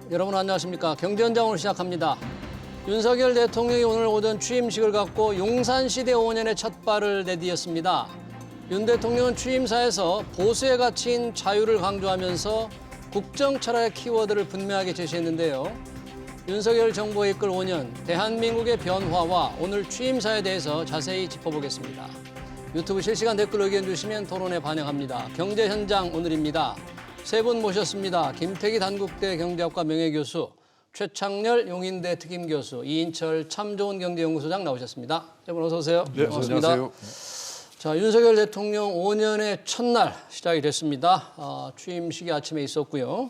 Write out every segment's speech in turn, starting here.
여러분 안녕하십니까. 경제현장으로 시작합니다. 윤석열 대통령이 오늘 오전 취임식을 갖고 용산시대 5년의 첫 발을 내디뎠습니다. 윤 대통령은 취임사에서 보수의 가치인 자유를 강조하면서 국정 철학의 키워드를 분명하게 제시했는데요. 윤석열 정부가 이끌 5년, 대한민국의 변화와 오늘 취임사에 대해서 자세히 짚어보겠습니다. 유튜브 실시간 댓글 의견 주시면 토론에 반영합니다. 경제현장 오늘입니다. 세 분 모셨습니다. 김태기 단국대 경제학과 명예교수, 최창렬 용인대 특임교수, 이인철 참좋은 경제연구소장 나오셨습니다. 세 분 어서 오세요. 네, 반갑습니다. 안녕하세요. 자, 윤석열 대통령 5년의 첫날 시작이 됐습니다. 취임식이 아침에 있었고요.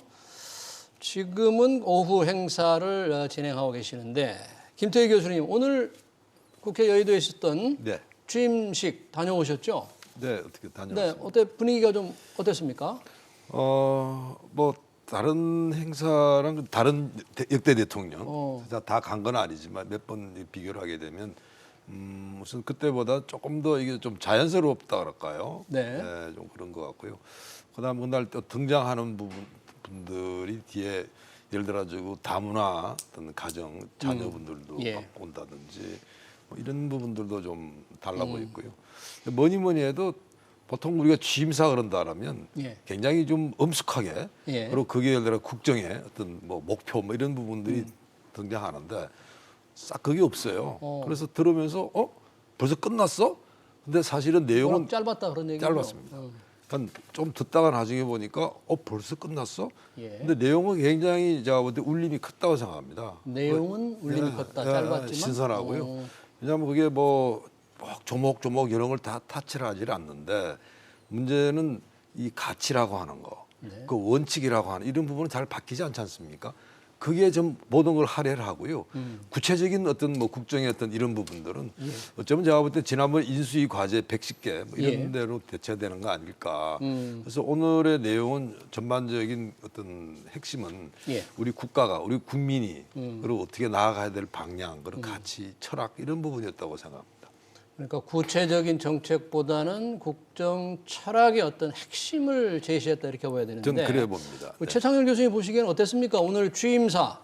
지금은 오후 행사를 진행하고 계시는데, 김태기 교수님, 오늘 국회 여의도에 있었던 네. 취임식 다녀오셨죠? 네, 어떻게 다녀왔습니다. 네, 어때 분위기가 좀 어땠습니까? 뭐 다른 행사랑 다른 역대 대통령 다 간 건 아니지만 몇 번 비교를 하게 되면 무슨 그때보다 조금 더 이게 좀 자연스럽다 그럴까요? 네. 좀 그런 것 같고요. 그다음 그날 또 등장하는 분들이 뒤에 예를 들어가지고 다문화 어떤 가정 자녀분들도 예. 갖고 온다든지 뭐 이런 부분들도 좀 달라 보였고요. 뭐니 해도 보통 우리가 취임사 그런다라면 예. 굉장히 좀 엄숙하게 예. 그리고 그게 예를 들어 국정의 어떤 뭐 목표 뭐 이런 부분들이 등장하는데 싹 그게 없어요. 그래서 들으면서 벌써 끝났어? 근데 사실은 내용은 워낙 짧았다 그런 얘기죠. 짧았습니다. 그러니까 좀 듣다가 나중에 보니까 벌써 끝났어? 예. 근데 내용은 굉장히 제가 볼 때 울림이 컸다고 생각합니다. 내용은 울림이 컸다. 짧았지만 신선하고요. 왜냐하면 그게 뭐 조목조목 이런 걸 다 타치를 하질 않는데 문제는 이 가치라고 하는 거, 그 원칙이라고 하는 이런 부분은 잘 바뀌지 않지 않습니까? 그게 좀 모든 걸 할애를 하고요. 구체적인 어떤 뭐 국정의 어떤 이런 부분들은 어쩌면 제가 볼 때 지난번 인수위 과제 110개 뭐 이런 대로 대처되는 거 아닐까. 그래서 오늘의 내용은 전반적인 어떤 핵심은 우리 국가가 우리 국민이 그리고 어떻게 나아가야 될 방향, 그런 가치, 철학 이런 부분이었다고 생각합니다. 그러니까 구체적인 정책보다는 국정 철학의 어떤 핵심을 제시했다 이렇게 봐야 되는데. 저는 그래 봅니다. 우리 최창렬 교수님 보시기에는 어땠습니까? 오늘 취임사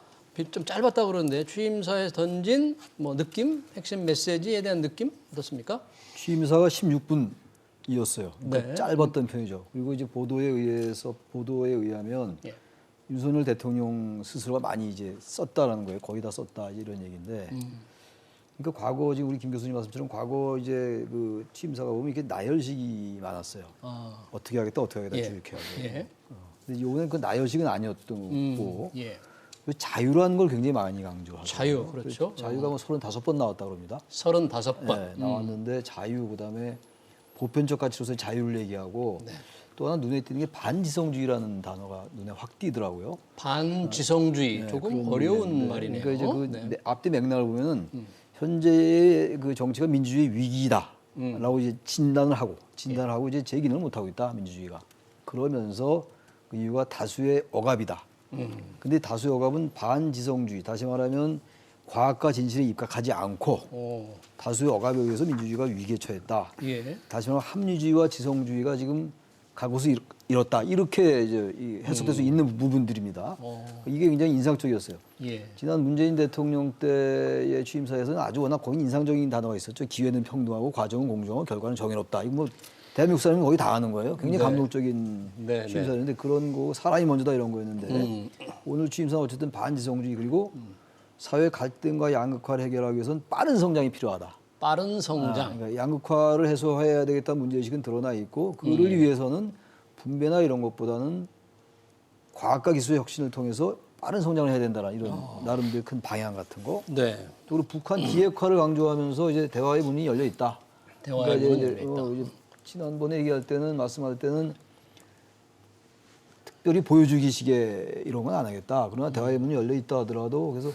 좀 짧았다 그러는데 취임사에서 던진 뭐 느낌, 핵심 메시지에 대한 느낌 어떻습니까? 취임사가 16분이었어요. 그러니까 네. 짧았던 편이죠. 그리고 이제 보도에 의하면 윤석열 대통령 스스로가 많이 이제 썼다라는 거예요. 거의 다 썼다 이런 얘기인데. 그러니까 과거 지금 우리 김 교수님 말씀처럼 과거 이제 그 취임사가 보면 이게 나열식이 많았어요. 어떻게 하겠다 이렇게 하고. 예. 근데 이번엔 그 나열식은 아니었던 거고. 예. 자유라는 걸 굉장히 많이 강조하죠. 자유, 그렇죠. 자유가 뭐 35번 나왔다 그럽니다. 35번. 네, 나왔는데 자유 그다음에 보편적 가치로서의 자유를 얘기하고 또 하나 눈에 띄는 게 반지성주의라는 단어가 눈에 확 띄더라고요. 반지성주의 조금 그런 어려운 얘기인데, 말이네요. 그러니까 이제 그 앞뒤 맥락을 보면은 현재의 그 정치가 민주주의 위기다라고 이제 진단을 하고 이제 재기능을 못 하고 있다 민주주의가. 그러면서 그 이유가 다수의 억압이다. 근데 다수의 억압은 반지성주의, 다시 말하면 과학과 진실에 입각하지 않고 다수의 억압에 의해서 민주주의가 위기에 처했다. 예. 다시 말하면 합리주의와 지성주의가 지금 각옷을 잃었다. 이렇게 이제 해석될 수 있는 부분들입니다. 이게 굉장히 인상적이었어요. 예. 지난 문재인 대통령 때의 취임사에서는 아주 워낙 거기 인상적인 단어가 있었죠. 기회는 평등하고 과정은 공정하고 결과는 정의롭다. 이거 뭐 대한민국 사람이 거의 다 아는 거예요. 굉장히 감동적인 취임사였는데 그런 거 사람이 먼저다 이런 거였는데 오늘 취임사는 어쨌든 반지성주의 그리고 사회 갈등과 양극화를 해결하기 위해서는 빠른 성장이 필요하다. 빠른 성장. 그러니까 양극화를 해소해야 되겠다는 문제의식은 드러나 있고 그를 위해서는 분배나 이런 것보다는 과학과 기술의 혁신을 통해서 빠른 성장을 해야 된다는 이런 나름대로 큰 방향 같은 거. 네. 또 그리고 북한 비핵화를 강조하면서 이제 대화의 문이 열려 있다. 대화의 문이 열려 있다. 이제 지난번에 얘기할 때는 말씀할 때는 특별히 보여주기식의 이런 건 안 하겠다. 그러나 대화의 문이 열려 있다 하더라도 그래서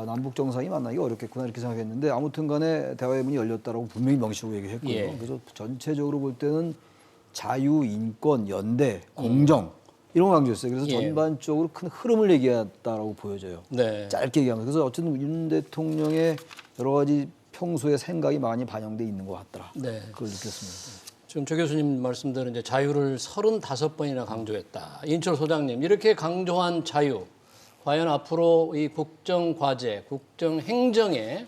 남북 정상이 만나기 어렵겠구나 이렇게 생각했는데 아무튼 간에 대화의 문이 열렸다라고 분명히 명시하고 얘기했고요. 그래서 전체적으로 볼 때는 자유, 인권, 연대, 공정 이런 걸 강조했어요. 그래서 전반적으로 큰 흐름을 얘기했다라고 보여져요. 네. 짧게 얘기하면. 그래서 어쨌든 윤 대통령의 여러 가지 평소의 생각이 많이 반영돼 있는 것 같더라. 네. 그걸 느꼈습니다. 지금 조 교수님 말씀대로 이제 자유를 35번이나 강조했다. 인철 소장님, 이렇게 강조한 자유, 과연 앞으로 이 국정 과제, 국정 행정에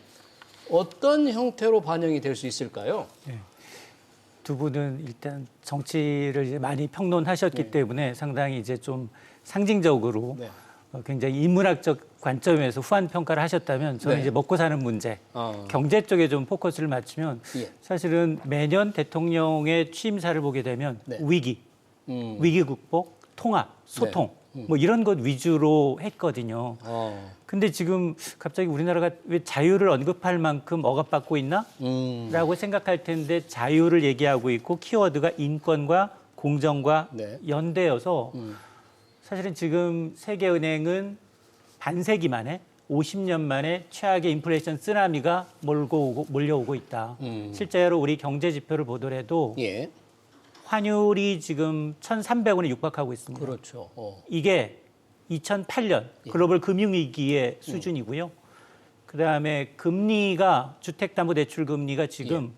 어떤 형태로 반영이 될 수 있을까요? 두 분은 일단 정치를 이제 많이 평론하셨기 때문에 상당히 이제 좀 상징적으로 네. 굉장히 인문학적 관점에서 후한 평가를 하셨다면 저는 네. 이제 먹고 사는 문제, 경제 쪽에 좀 포커스를 맞추면 예. 사실은 매년 대통령의 취임사를 보게 되면 네. 위기, 위기 극복, 통합, 소통 뭐 이런 것 위주로 했거든요. 근데 지금 갑자기 우리나라가 왜 자유를 언급할 만큼 억압받고 있나? 라고 생각할 텐데 자유를 얘기하고 있고 키워드가 인권과 공정과 네. 연대여서 사실은 지금 세계은행은 반세기 만에 50년 만에 최악의 인플레이션 쓰나미가 몰려오고 있다. 실제로 우리 경제 지표를 보더라도 예. 환율이 지금 1,300원에 육박하고 있습니다. 그렇죠. 이게 2008년 글로벌 금융위기의 수준이고요. 그다음에 금리가 주택담보대출 금리가 지금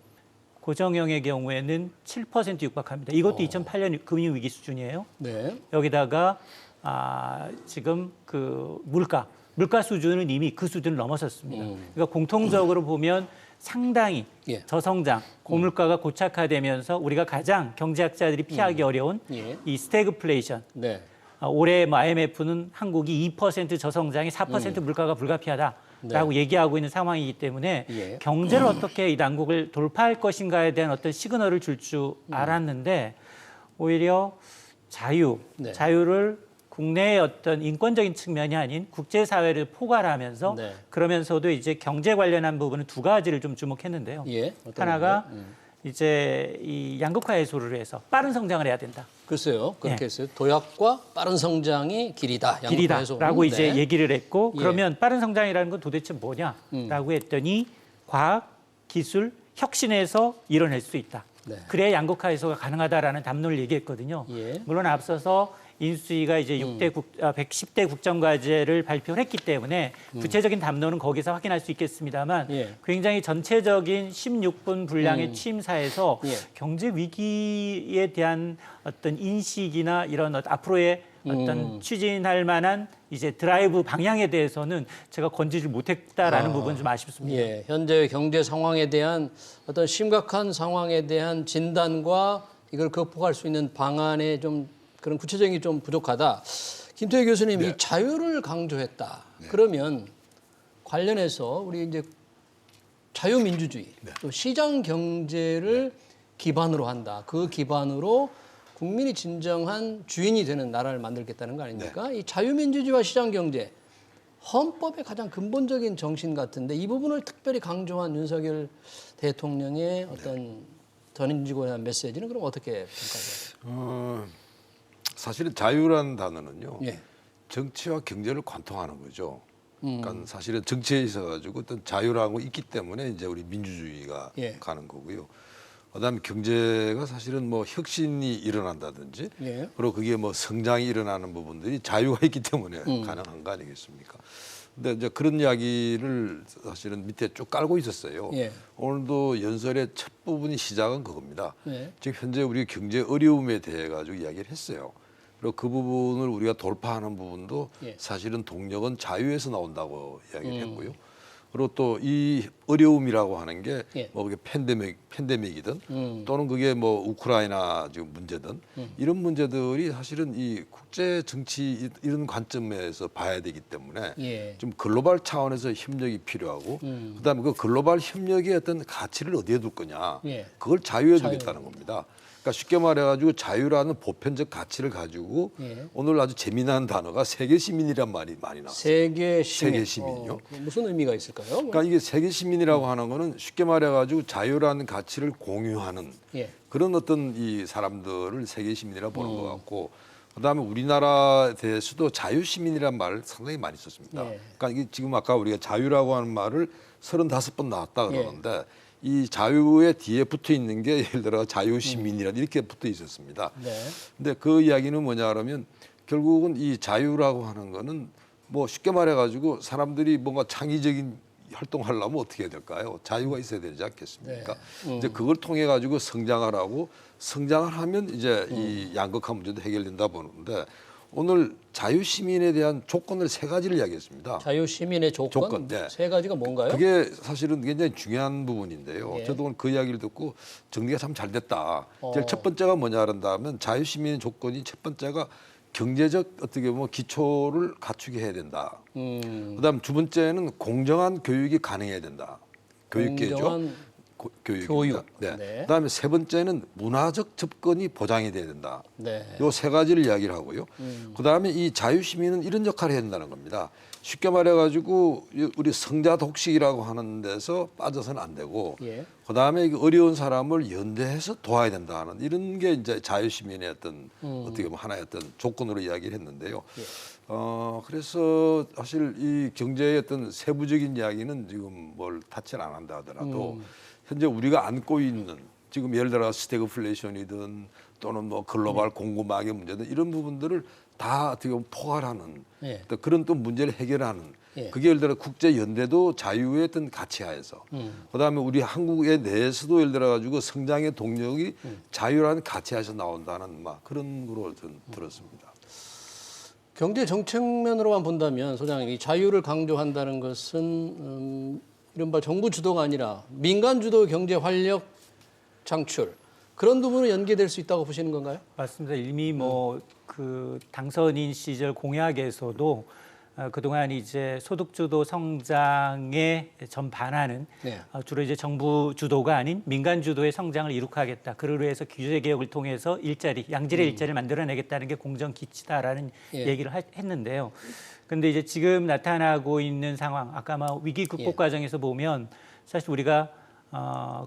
고정형의 경우에는 7% 육박합니다. 이것도 2008년 금융위기 수준이에요. 네. 여기다가 지금 그 물가 수준은 이미 그 수준을 넘어섰습니다. 그러니까 공통적으로 보면 상당히 예. 저성장, 고물가가 고착화되면서 우리가 가장 경제학자들이 피하기 어려운 예. 이 스태그플레이션. 네. 올해 뭐 IMF는 한국이 2% 저성장에 4% 물가가 불가피하다라고 얘기하고 있는 상황이기 때문에 예. 경제를 어떻게 이 난국을 돌파할 것인가에 대한 어떤 시그널을 줄 줄 알았는데 오히려 네. 자유를 국내의 어떤 인권적인 측면이 아닌 국제사회를 포괄하면서 네. 그러면서도 이제 경제 관련한 부분은 두 가지를 좀 주목했는데요. 예. 어떤 하나가 건가요? 이제 이 양극화 해소를 해서 빠른 성장을 해야 된다. 글쎄요. 그렇게 예. 했어요. 도약과 빠른 성장이 길이다. 길이다라고 이제 네. 얘기를 했고 예. 그러면 빠른 성장이라는 건 도대체 뭐냐라고 했더니 과학, 기술, 혁신에서 이뤄낼 수 있다. 네. 그래야 양극화 해소가 가능하다라는 담론을 얘기했거든요. 예. 물론 앞서서 인수위가 이제 110대 국정과제를 발표를 했기 때문에 구체적인 담론은 거기서 확인할 수 있겠습니다만 예. 굉장히 전체적인 16분 분량의 취임사에서 예. 경제 위기에 대한 어떤 인식이나 이런 앞으로의 어떤 추진할 만한 이제 드라이브 방향에 대해서는 제가 건지지 못했다라는 부분 좀 아쉽습니다. 예. 현재의 경제 상황에 대한 어떤 심각한 상황에 대한 진단과 이걸 극복할 수 있는 방안에 좀 그런 구체적인 게 좀 부족하다. 김태희 교수님, 이 자유를 강조했다. 그러면 관련해서 우리 이제 자유민주주의, 또 시장 경제를 기반으로 한다. 그 기반으로 국민이 진정한 주인이 되는 나라를 만들겠다는 거 아닙니까? 이 자유민주주의와 시장 경제, 헌법의 가장 근본적인 정신 같은데 이 부분을 특별히 강조한 윤석열 대통령의 어떤 전인지고에 대한 메시지는 그럼 어떻게 평가하세요? 사실은 자유라는 단어는요. 예. 정치와 경제를 관통하는 거죠. 그러니까 사실은 정치에 있어가지고 어떤 자유라고 있기 때문에 이제 우리 민주주의가 예. 가는 거고요. 그다음에 경제가 사실은 뭐 혁신이 일어난다든지 예. 그리고 그게 뭐 성장이 일어나는 부분들이 자유가 있기 때문에 가능한 거 아니겠습니까? 근데 이제 그런 이야기를 사실은 밑에 쭉 깔고 있었어요. 예. 오늘도 연설의 첫 부분이 시작은 그겁니다. 예. 지금 현재 우리 경제 어려움에 대해 가지고 이야기를 했어요. 그리고 그 부분을 우리가 돌파하는 부분도 예. 사실은 동력은 자유에서 나온다고 이야기를 했고요. 그리고 또 이 어려움이라고 하는 게 예. 뭐 그게 팬데믹이든 또는 그게 뭐 우크라이나 지금 문제든 이런 문제들이 사실은 이 국제 정치 이런 관점에서 봐야 되기 때문에 예. 좀 글로벌 차원에서 협력이 필요하고 그다음에 그 글로벌 협력의 어떤 가치를 어디에 둘 거냐 예. 그걸 자유에 두겠다는 겁니다. 그러니까 쉽게 말해가지고 자유라는 보편적 가치를 가지고 예. 오늘 아주 재미난 단어가 세계 시민이란 말이 많이 나왔어요. 세계 시민. 세계 시민이요? 그 무슨 의미가 있을까요? 그러니까 이게 세계 시민이라고 하는 거는 쉽게 말해가지고 자유라는 가치를 공유하는 예. 그런 어떤 이 사람들을 세계 시민이라고 보는 것 같고 그다음에 우리나라에 대해서도 자유 시민이라는 말을 상당히 많이 썼습니다. 예. 그러니까 이게 지금 아까 우리가 자유라고 하는 말을 35번 나왔다 그러는데 이 자유의 뒤에 붙어 있는 게 예를 들어 자유 시민이라 이렇게 붙어 있었습니다. 네. 근데 그 이야기는 뭐냐 그러면 결국은 이 자유라고 하는 거는 뭐 쉽게 말해가지고 사람들이 뭔가 창의적인 활동하려면 어떻게 해야 될까요? 자유가 있어야 되지 않겠습니까? 이제 그걸 통해 가지고 성장을 하고 성장을 하면 이제 이 양극화 문제도 해결된다 보는데 오늘 자유시민에 대한 조건을 세 가지를 이야기했습니다. 자유 시민의 조건, 네. 세 가지가 뭔가요? 그게 사실은 굉장히 중요한 부분인데요. 예. 저도 오늘 그 이야기를 듣고 정리가 참 잘 됐다. 제일 첫 번째가 뭐냐 한다면 자유시민의 조건이 첫 번째가 경제적 어떻게 보면 기초를 갖추게 해야 된다. 그다음 두 번째는 공정한 교육이 가능해야 된다. 교육계죠. 공정한 교육입니다. 교육. 네. 네. 그다음에 세 번째는 문화적 접근이 보장이 돼야 된다. 네. 요 세 가지를 이야기를 하고요. 그다음에 이 자유시민은 이런 역할을 해야 된다는 겁니다. 쉽게 말해가지고 우리 성자 독식이라고 하는 데서 빠져서는 안 되고, 예. 그다음에 어려운 사람을 연대해서 도와야 된다 하는 이런 게 이제 자유시민의 어떤 어떻게 보면 하나의 어떤 조건으로 이야기를 했는데요. 예. 그래서 사실 이 경제의 어떤 세부적인 이야기는 지금 뭘 타치를 안 한다 하더라도 현재 우리가 안고 있는 지금 예를 들어 스태그플레이션이든 또는 뭐 글로벌 공급망의 문제든 이런 부분들을 다 어떻게 보면 포괄하는 예. 또 그런 또 문제를 해결하는 예. 그게 예를 들어 국제 연대도 자유의 어떤 가치하에서 그다음에 우리 한국의 내에서도 예를 들어 가지고 성장의 동력이 자유라는 가치하에서 나온다는 막 그런 거로 저는 들었습니다. 경제 정책면으로만 본다면 소장님 이 자유를 강조한다는 것은 이른바 정부 주도가 아니라 민간 주도 경제 활력 창출 그런 부분으로 연계될 수 있다고 보시는 건가요? 맞습니다. 이미 뭐 그 당선인 시절 공약에서도 그동안 이제 소득주도 성장에 전반하는 네. 주로 이제 정부 주도가 아닌 민간 주도의 성장을 이룩하겠다. 그러로 해서 규제 개혁을 통해서 일자리, 양질의 일자리를 만들어내겠다는 게 공정 기치다라는 예. 얘기를 했는데요. 근데 이제 지금 나타나고 있는 상황, 아까 위기 극복 예. 과정에서 보면 사실 우리가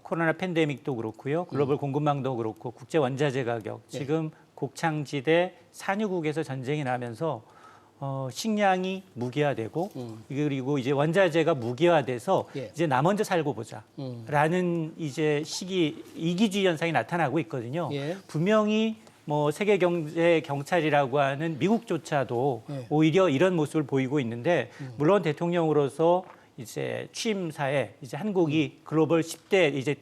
코로나 팬데믹도 그렇고요. 글로벌 공급망도 그렇고 국제 원자재 가격, 예. 지금 곡창지대 산유국에서 전쟁이 나면서 식량이 무기화되고 그리고 이제 원자재가 무기화돼서 예. 이제 나 먼저 살고 보자라는 이제 시기 이기주의 현상이 나타나고 있거든요. 예. 분명히 뭐 세계 경제 경찰이라고 하는 미국조차도 예. 오히려 이런 모습을 보이고 있는데 물론 대통령으로서 이제 취임사에 이제 한국이 글로벌 10대 이제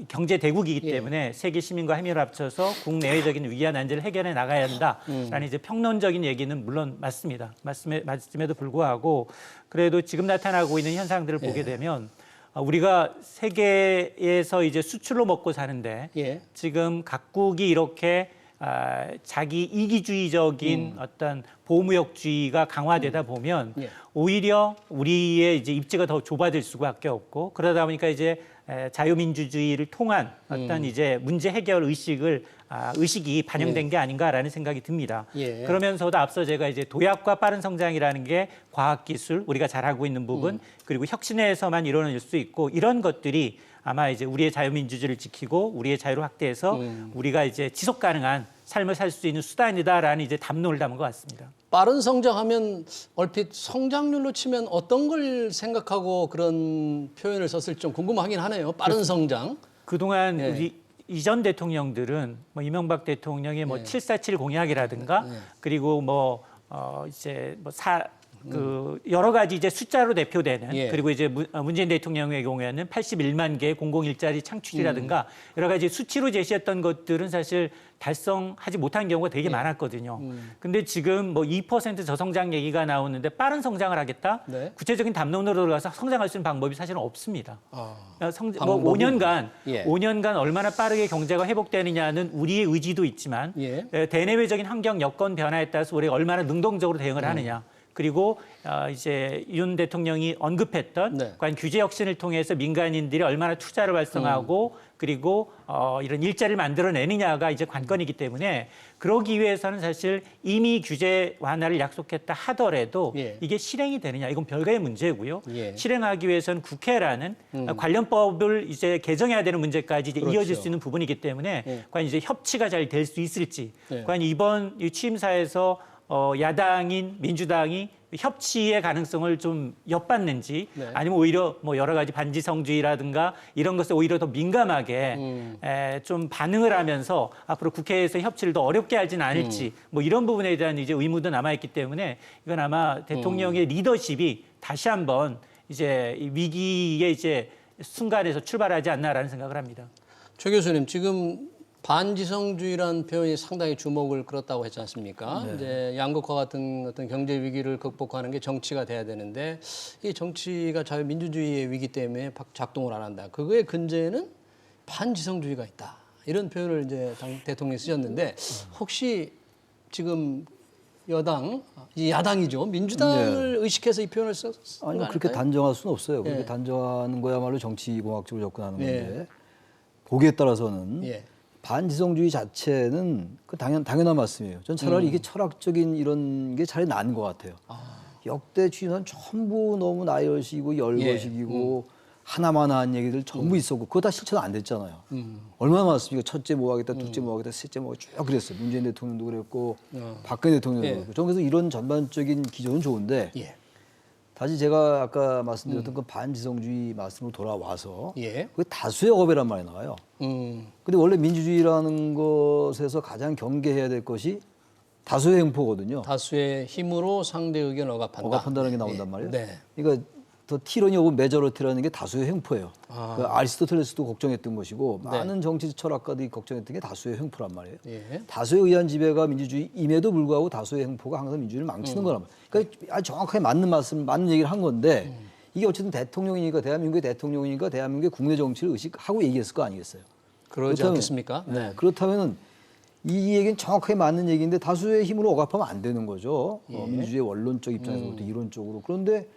경제 대국이기 예. 때문에 세계 시민과 힘을 합쳐서 국내외적인 위기와 난제를 해결해 나가야 한다라는 이제 평론적인 얘기는 물론 맞습니다. 맞음에도 불구하고 그래도 지금 나타나고 있는 현상들을 보게 되면 우리가 세계에서 이제 수출로 먹고 사는데 예. 지금 각국이 이렇게 자기 이기주의적인 어떤 보호무역주의가 강화되다 보면 예. 오히려 우리의 이제 입지가 더 좁아질 수밖에 없고 그러다 보니까 이제 자유민주주의를 통한 어떤 이제 문제 해결 의식이 반영된 게 아닌가라는 생각이 듭니다. 예. 그러면서도 앞서 제가 이제 도약과 빠른 성장이라는 게 과학기술 우리가 잘하고 있는 부분 그리고 혁신에서만 이루어질 수 있고 이런 것들이 아마 이제 우리의 자유민주주의를 지키고 우리의 자유를 확대해서 우리가 이제 지속 가능한 삶을 살 수 있는 수단이다라는 이제 담론을 담은 것 같습니다. 빠른 성장하면 얼핏 성장률로 치면 어떤 걸 생각하고 그런 표현을 썼을지 좀 궁금하긴 하네요. 빠른 성장. 그동안 예. 우리 이전 대통령들은 뭐 이명박 대통령의 뭐 747 공약이라든가 그리고 뭐 이제 그 여러 가지 이제 숫자로 대표되는 예. 그리고 이제 문재인 대통령의 경우에는 81만 개의 공공일자리 창출이라든가 여러 가지 수치로 제시했던 것들은 사실 달성하지 못한 경우가 되게 많았거든요. 근데 지금 뭐 2% 저성장 얘기가 나오는데 빠른 성장을 하겠다? 네. 구체적인 담론으로 들어가서 성장할 수 있는 방법이 사실은 없습니다. 뭐 방법이 5년간 예. 5년간 얼마나 빠르게 경제가 회복되느냐는 우리의 의지도 있지만 예. 대내외적인 환경 여건 변화에 따라서 우리가 얼마나 능동적으로 대응을 하느냐. 그리고 이제 윤 대통령이 언급했던 네. 과연 규제 혁신을 통해서 민간인들이 얼마나 투자를 활성화하고 그리고 이런 일자리를 만들어내느냐가 이제 관건이기 때문에 그러기 위해서는 사실 이미 규제 완화를 약속했다 하더라도 예. 이게 실행이 되느냐 이건 별개의 문제고요. 예. 실행하기 위해서는 국회라는 관련법을 이제 개정해야 되는 문제까지 이제 그렇죠. 이어질 수 있는 부분이기 때문에 예. 과연 이제 협치가 잘 될 수 있을지 예. 과연 이번 이 취임사에서 야당인 민주당이 협치의 가능성을 좀 엿봤는지 네. 아니면 오히려 뭐 여러 가지 반지성주의라든가 이런 것에 오히려 더 민감하게 좀 반응을 하면서 앞으로 국회에서 협치를 더 어렵게 하지는 않을지 뭐 이런 부분에 대한 이제 의무도 남아있기 때문에 이건 아마 대통령의 리더십이 다시 한번 이제 이 위기의 이제 순간에서 출발하지 않나라는 생각을 합니다. 최 교수님 지금 반지성주의라는 표현이 상당히 주목을 끌었다고 했지 않습니까? 이제 양극화 같은 어떤 경제 위기를 극복하는 게 정치가 돼야 되는데 이 정치가 자유민주주의의 위기 때문에 작동을 안 한다. 그거의 근저에는 반지성주의가 있다. 이런 표현을 이제 대통령이 쓰셨는데 혹시 지금 여당, 이 야당이죠. 민주당을 의식해서 이 표현을 쓴 거 아니 아닐까요? 그렇게 단정할 수는 없어요. 그렇게 예. 단정하는 거야말로 정치공학적으로 접근하는 예. 건데 보기에 따라서는 예. 반지성주의 자체는 그 당연한 말씀이에요. 전 차라리 이게 철학적인 이런 게 차라리 나은 것 같아요. 역대 취임사는 전부 너무 나열식이고 열거식이고 하나만 한 얘기들 전부 있었고 그거 다 실천 안 됐잖아요. 얼마나 많습니까? 첫째 뭐 하겠다, 둘째 뭐 하겠다, 셋째 뭐 하겠다 쭉 그랬어요. 문재인 대통령도 그랬고 박근혜 대통령도 예. 그랬고. 저는 그래서 이런 전반적인 기조는 좋은데 예. 다시 제가 아까 말씀드렸던 그 반지성주의 말씀으로 돌아와서 예. 그게 다수의 억압이란 말이 나와요. 근데 원래 민주주의라는 것에서 가장 경계해야 될 것이 다수의 행포거든요. 다수의 힘으로 상대 의견을 억압한다. 억압한다는 게 나온단 말이에요. 네. 그러니까 더 티러니 오브 메저리티라는 게 다수의 행포예요. 그 아리스토텔레스도 걱정했던 것이고 많은 정치 철학가들이 걱정했던 게 다수의 행포란 말이에요. 예. 다수에 의한 지배가 민주주의임에도 불구하고 다수의 행포가 항상 민주주의를 망치는 거란 말이에요. 그러니까 아주 정확하게 맞는 얘기를 한 건데 이게 어쨌든 대통령이니까 대한민국의 대통령이니까 대한민국의 국내 정치를 의식하고 얘기했을 거 아니겠어요. 그러지 않겠습니까? 네. 그렇다면은 이 얘기는 정확하게 맞는 얘기인데 다수의 힘으로 억압하면 안 되는 거죠. 민주주의 원론적 입장에서부터 이론적으로. 그런데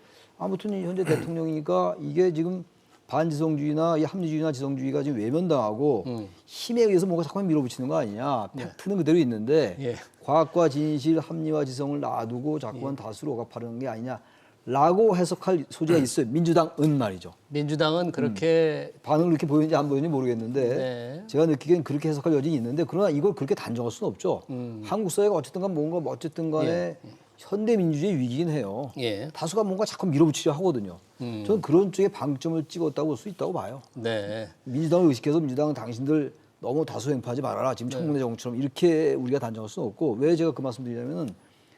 아무튼 현재 대통령이니까 이게 지금 반지성주의나 이 합리주의나 지성주의가 지금 외면당하고 힘에 의해서 뭔가 자꾸만 밀어붙이는 거 아니냐. 팩트는 그대로 있는데 예. 과학과 진실, 합리와 지성을 놔두고 자꾸만 다수로 억압하려는 게 아니냐라고 해석할 소지가 있어요. 민주당은 말이죠. 민주당은 그렇게 반응을 그렇게 보이는지 안 보이는지 모르겠는데 네. 제가 느끼기엔 그렇게 해석할 여지는 있는데 그러나 이걸 그렇게 단정할 수는 없죠. 한국 사회가 어쨌든 간 뭔가 어쨌든 간에 현대 민주주의 위기긴 해요. 예. 다수가 뭔가 자꾸 밀어붙이려 하거든요. 저는 그런 쪽에 방점을 찍었다고 볼 수 있다고 봐요. 네. 민주당을 의식해서 민주당은 당신들 너무 다수 행파하지 말아라. 지금 청문회 정치처럼 이렇게 우리가 단정할 수는 없고 왜 제가 그 말씀 드리냐면은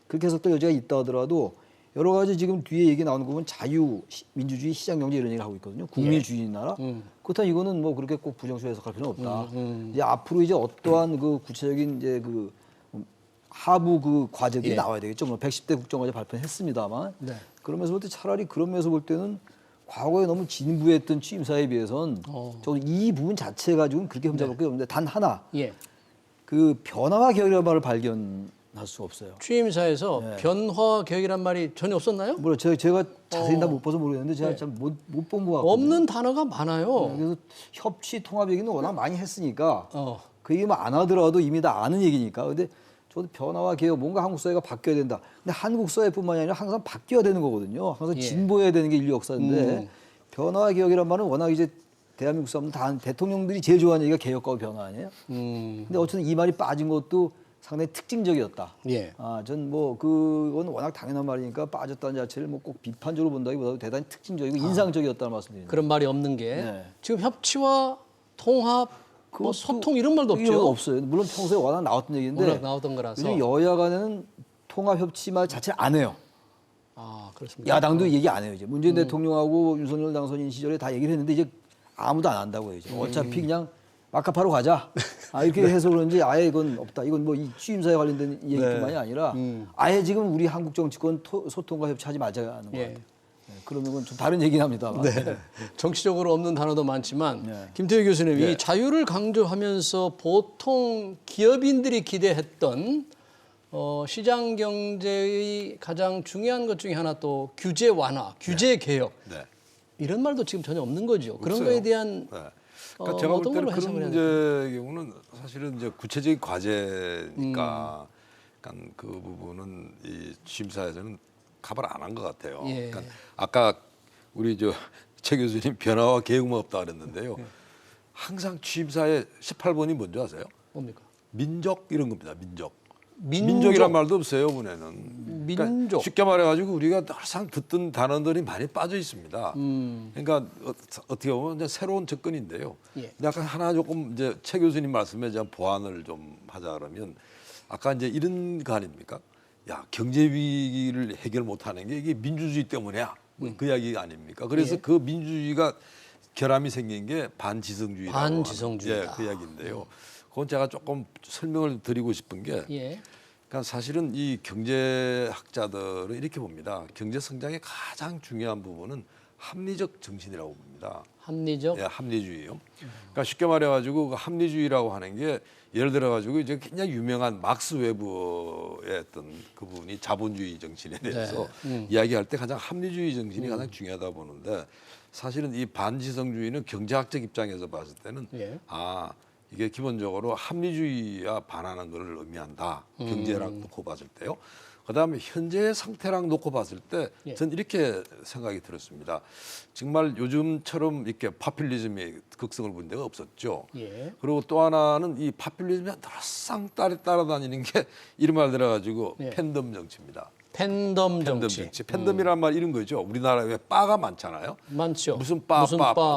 그렇게 해석될 여지가 있다 하더라도 여러 가지 지금 뒤에 얘기 나오는 거 보면 자유, 민주주의, 시장경제 이런 얘기를 하고 있거든요. 국민주의 나라. 그렇다면 이거는 뭐 그렇게 꼭 부정적으로 해석할 필요는 없다. 이제 앞으로 이제 어떠한 그 구체적인 이제 그 하부 그 과제들이 나와야 되겠죠. 뭐 110대 국정과제 발표했습니다만 네. 그러면서 볼 때 차라리 그런 면에서 볼 때는 과거에 너무 진부했던 취임사에 비해서는 저는 이 부분 자체가 지금 그렇게 흠잡을 게 없는데 단 하나 예. 그 변화와 개혁이라는 말을 발견할 수 없어요. 취임사에서 변화 개혁이란 말이 전혀 없었나요? 물론 제가 자세히 다 못 봐서 모르겠는데 제가 참 못 본 것 같거든요. 없는 단어가 많아요. 그래서 협치 통합 얘기는 워낙 많이 했으니까 어. 그 얘기만 안 하더라도 이미 다 아는 얘기니까. 근데 저도 변화와 개혁 뭔가 한국 사회가 바뀌어야 된다. 근데 한국 사회뿐만이 아니라 항상 바뀌어야 되는 거거든요. 항상 진보해야 되는 게 인류 역사인데 변화와 개혁이란 말은 워낙 이제 대한민국 사람들 다 대통령들이 제일 좋아하는 얘기가 개혁과 변화 아니에요? 근데 어쨌든 이 말이 빠진 것도 상당히 특징적이었다. 예. 전 뭐 그건 워낙 당연한 말이니까 빠졌다는 자체를 뭐 꼭 비판적으로 본다기보다도 대단히 특징적이고 인상적이었다는 말씀드립니다. 그런 말이 없는 게 네. 지금 협치와 통합, 뭐 소통 이런 말도 이건 없죠. 없어요. 물론 평소에 워낙 나왔던 얘기인데 워낙 나오던 거라서. 요즘 여야 간에는 통합 협치 말 자체를 안 해요. 아, 그렇습니다. 야당도 얘기 안 해요. 이제 문재인 대통령하고 윤석열 당선인 시절에 다 얘기를 했는데 이제 아무도 안 한다고 해요. 이제. 어차피 그냥 마카파로 가자. 이렇게 해서 그런지 아예 이건 없다. 이건 뭐 이 취임사에 관련된 얘기뿐만이 아니라 아예 지금 우리 한국 정치권 소통과 협치하지 말자는 거 예. 같아요. 그러면 건 좀 다른 얘기긴 합니다만. 네. 정치적으로 없는 단어도 많지만 네. 김태희 교수님 이 자유를 강조하면서 보통 기업인들이 기대했던 시장 경제의 가장 중요한 것 중에 하나 또 규제 완화, 규제 개혁 네. 이런 말도 지금 전혀 없는 거죠. 그런 없어요. 거에 대한 네. 그러니까 제가 볼 어떤 때는 걸로 그런 해석을 해야 될까요? 문제의 경우는 사실은 이제 구체적인 과제니까 약간 그 부분은 이 취임사에서는 커버를 안 한 것 같아요. 예. 그러니까 아까 우리 최 교수님 변화와 개혁만 없다 그랬는데요. 항상 취임사에 18번이 뭔지 아세요? 뭡니까? 민족 이런 겁니다. 민족. 민족. 민족이란 말도 없어요, 이번에는. 민족. 그러니까 쉽게 말해가지고 우리가 항상 듣던 단어들이 많이 빠져 있습니다. 그러니까 어떻게 보면 이제 새로운 접근인데요. 예. 근데 약간 하나 조금 이제 최 교수님 말씀에 대한 보완을 좀 하자 그러면 아까 이제 이런 거 아닙니까? 야, 경제 위기를 해결 못하는 게 이게 민주주의 때문이야. 그 이야기 아닙니까? 그래서 예. 그 민주주의가 결함이 생긴 게 반지성주의라고 반지성주의다. 하는, 그 이야기인데요. 그건 제가 조금 설명을 드리고 싶은 게 예. 그러니까 사실은 이 경제학자들은 이렇게 봅니다. 경제 성장의 가장 중요한 부분은 합리적 정신이라고 봅니다. 합리적. 예, 합리주의요. 그러니까 쉽게 말해가지고 그 합리주의라고 하는 게 예를 들어가지고 이제 굉장히 유명한 막스 웨버의 어떤 그분이 자본주의 정신에 대해서 이야기할 때 가장 합리주의 정신이 가장 중요하다 보는데 사실은 이 반지성주의는 경제학적 입장에서 봤을 때는 예. 이게 기본적으로 합리주의와 반하는 것을 의미한다. 경제랑 놓고 봤을 때요. 그다음에 현재의 상태랑 놓고 봤을 때 전 이렇게 생각이 들었습니다. 정말 요즘처럼 이렇게 파퓰리즘이 극성을 부린 데가 없었죠. 예. 그리고 또 하나는 이 파퓰리즘이 늘상 따라다니는 게 이런 말 들어가지고 팬덤 정치입니다. 팬덤 정치. 팬덤이란 말 이런 거죠. 우리나라에 왜 바가 많잖아요. 많죠. 무슨 바.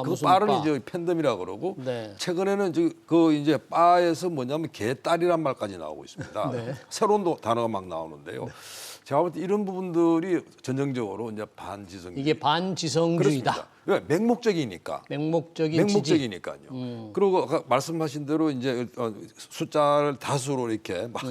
그 바를 이제 팬덤이라 그러고 네. 최근에는 그 이제 바에서 뭐냐면 개딸이란 말까지 나오고 있습니다. 네. 새로운 단어가 막 나오는데요. 제가 볼 때 이런 부분들이 전형적으로 이제 반지성주의. 이게 반지성주의다. 그렇습니다. 왜 맹목적이니까. 맹목적인 지지. 맹목적이니까요. 그리고 아까 말씀하신 대로 이제 숫자를 다수로 이렇게 막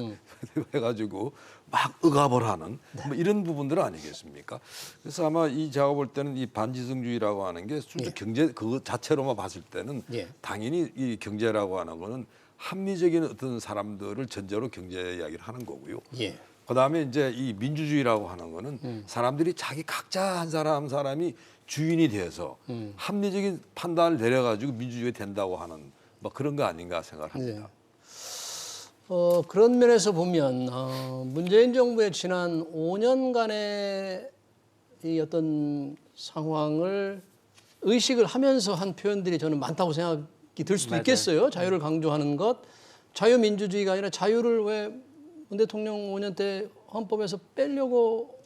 해가지고 막 억압을 하는 뭐 이런 부분들 아니겠습니까? 그래서 아마 이 제가 볼 때는 이 반지성주의라고 하는 게 순수 경제 그 자체로만 봤을 때는 당연히 이 경제라고 하는 거는 합리적인 어떤 사람들을 전제로 경제 이야기를 하는 거고요. 예. 그다음에 이제 이 민주주의라고 하는 거는 사람들이 자기 각자 한 사람이 주인이 돼서 합리적인 판단을 내려가지고 민주주의가 된다고 하는 뭐 그런 거 아닌가 생각을 합니다. 그런 면에서 보면 문재인 정부의 지난 5년간의 이 어떤 상황을 의식을 하면서 한 표현들이 저는 많다고 생각이 들 수도 맞아요. 있겠어요. 자유를 강조하는 것, 자유민주주의가 아니라 자유를 왜 문 대통령 5년 때 헌법에서 빼려고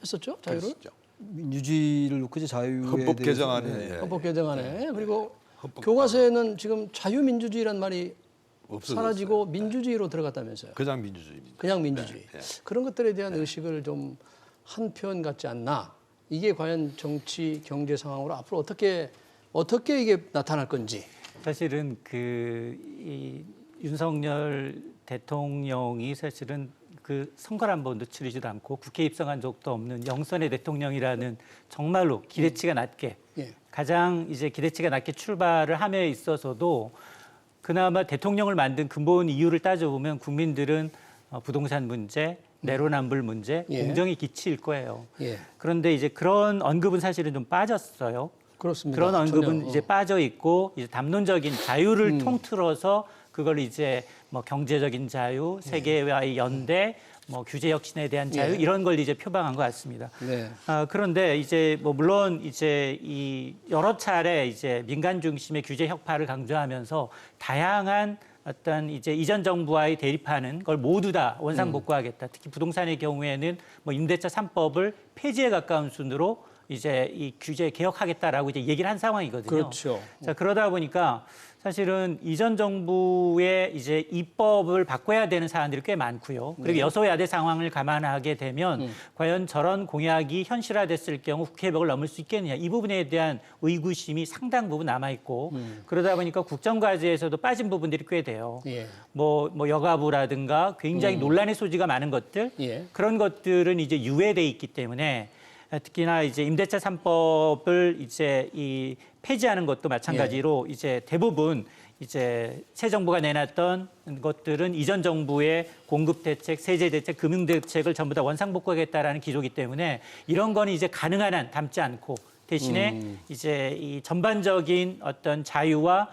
했었죠? 자유를? 그렇죠. 민주주의를 놓고 이제 자유에 헌법 대해서, 개정안에 헌법 개정안에. 그리고 교과서에는 지금 자유민주주의란 말이 없어졌어요. 사라지고 민주주의로 들어갔다면서요. 그냥 민주주의입니다. 그냥 민주주의. 네. 그런 것들에 대한 의식을 좀 한 표현 같지 않나. 이게 과연 정치 경제 상황으로 앞으로 어떻게 이게 나타날 건지. 사실은 이 윤석열 대통령이 사실은 그 선거를 한 번도 치르지도 않고 국회에 입성한 적도 없는 영선의 대통령이라는 정말로 기대치가 낮게 예. 가장 이제 기대치가 낮게 출발을 함에 있어서도 그나마 대통령을 만든 근본 이유를 따져보면 국민들은 부동산 문제, 내로남불 문제, 예. 공정의 기치일 거예요. 예. 그런데 이제 그런 언급은 사실은 좀 빠졌어요. 그렇습니다. 그런 언급은 전혀, 이제 빠져 있고 이제 담론적인 자유를 통틀어서 그걸 이제 뭐 경제적인 자유, 세계와의 연대, 뭐 규제 혁신에 대한 자유 이런 걸 이제 표방한 것 같습니다. 네. 그런데 이제 뭐 물론 이제 이 여러 차례 이제 민간 중심의 규제 혁파를 강조하면서 다양한 어떤 이제 이전 정부와의 대립하는 걸 모두 다 원상복구하겠다. 특히 부동산의 경우에는 뭐 임대차 3법을 폐지에 가까운 순으로 이제 이 규제 개혁하겠다라고 이제 얘기를 한 상황이거든요. 그렇죠. 자, 그러다 보니까 사실은 이전 정부의 이제 입법을 바꿔야 되는 사안들이 꽤 많고요. 그리고 여소야대 상황을 감안하게 되면 과연 저런 공약이 현실화됐을 경우 국회벽을 넘을 수 있겠느냐. 이 부분에 대한 의구심이 상당 부분 남아있고 그러다 보니까 국정과제에서도 빠진 부분들이 꽤 돼요. 예. 뭐 여가부라든가 굉장히 논란의 소지가 많은 것들 예. 그런 것들은 이제 유예돼 있기 때문에 특히나 이제 임대차 3법을 이제 이 폐지하는 것도 마찬가지로 이제 대부분 이제 새 정부가 내놨던 것들은 이전 정부의 공급 대책, 세제 대책, 금융 대책을 전부 다 원상복구하겠다라는 기조이기 때문에 이런 거는 이제 가능한 한 담지 않고 대신에 이제 이 전반적인 어떤 자유와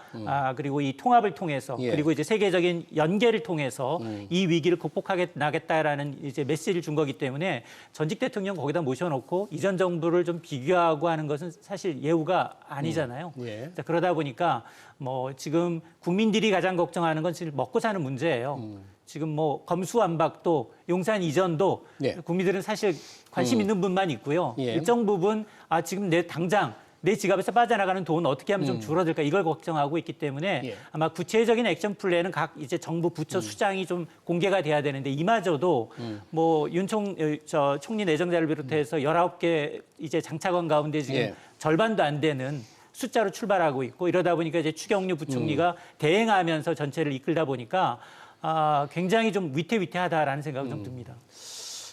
그리고 이 통합을 통해서 그리고 이제 세계적인 연계를 통해서 이 위기를 극복하게 나겠다라는 이제 메시지를 준 거기 때문에 전직 대통령 거기다 모셔놓고 이전 정부를 좀 비교하고 하는 것은 사실 예우가 아니잖아요. 예. 자, 그러다 보니까 뭐 지금 국민들이 가장 걱정하는 건 사실 먹고 사는 문제예요. 지금 뭐 검수완박도 용산 이전도 예. 국민들은 사실 관심 있는 분만 있고요. 예. 일정 부분 지금 당장 내 지갑에서 빠져나가는 돈 어떻게 하면 좀 줄어들까 이걸 걱정하고 있기 때문에 예. 아마 구체적인 액션 플랜은 각 이제 정부 부처 수장이 좀 공개가 돼야 되는데 이마저도 뭐 총리 내정자를 비롯해서 19개 이제 장차관 가운데 지금 예. 절반도 안 되는 숫자로 출발하고 있고 이러다 보니까 이제 추경류 부총리가 대행하면서 전체를 이끌다 보니까 굉장히 좀 위태위태하다라는 생각이 좀 듭니다.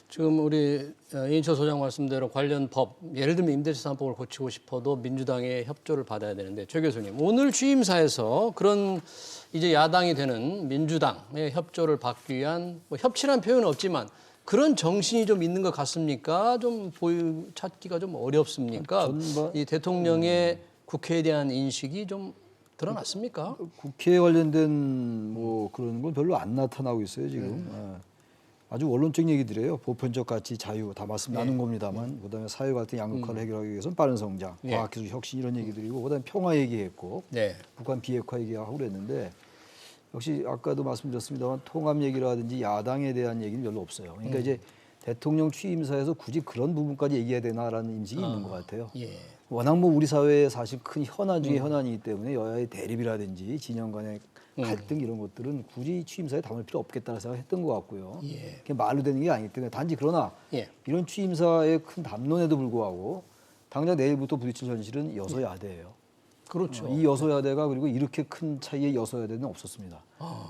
지금 우리 이인철 소장 말씀대로 관련 법, 예를 들면 임대차 3법을 고치고 싶어도 민주당의 협조를 받아야 되는데 최 교수님, 오늘 취임사에서 그런 이제 야당이 되는 민주당의 협조를 받기 위한 뭐 협치란 표현은 없지만 그런 정신이 좀 있는 것 같습니까? 좀 찾기가 좀 어렵습니까? 이 대통령의 국회에 대한 인식이 좀 드러났습니까? 국회에 관련된 뭐 그런 건 별로 안 나타나고 있어요 지금. 아주 원론적 얘기들이에요. 보편적 가치, 자유 다 말씀 나눈 겁니다만, 그다음에 사회 갈등 양극화를 해결하기 위해서는 빠른 성장, 과학기술 혁신 이런 얘기들이고, 그다음에 평화 얘기했고, 북한 비핵화 얘기하고 그랬는데 역시 아까도 말씀드렸습니다만 통합 얘기라든지 야당에 대한 얘기는 별로 없어요. 그러니까 이제 대통령 취임사에서 굳이 그런 부분까지 얘기해야 되나라는 인식이 있는 것 같아요. 워낙 뭐 우리 사회에 사실 큰 현안 중에 현안이기 때문에 여야의 대립이라든지 진영 간의 갈등 이런 것들은 굳이 취임사에 담을 필요 없겠다는 생각했던 것 같고요. 그게 말로 되는 게 아니기 때문에 단지 그러나 이런 취임사의 큰 담론에도 불구하고 당장 내일부터 부딪힐 현실은 여소야대예요. 그렇죠. 이 여소야대가 그리고 이렇게 큰 차이의 여소야대는 없었습니다.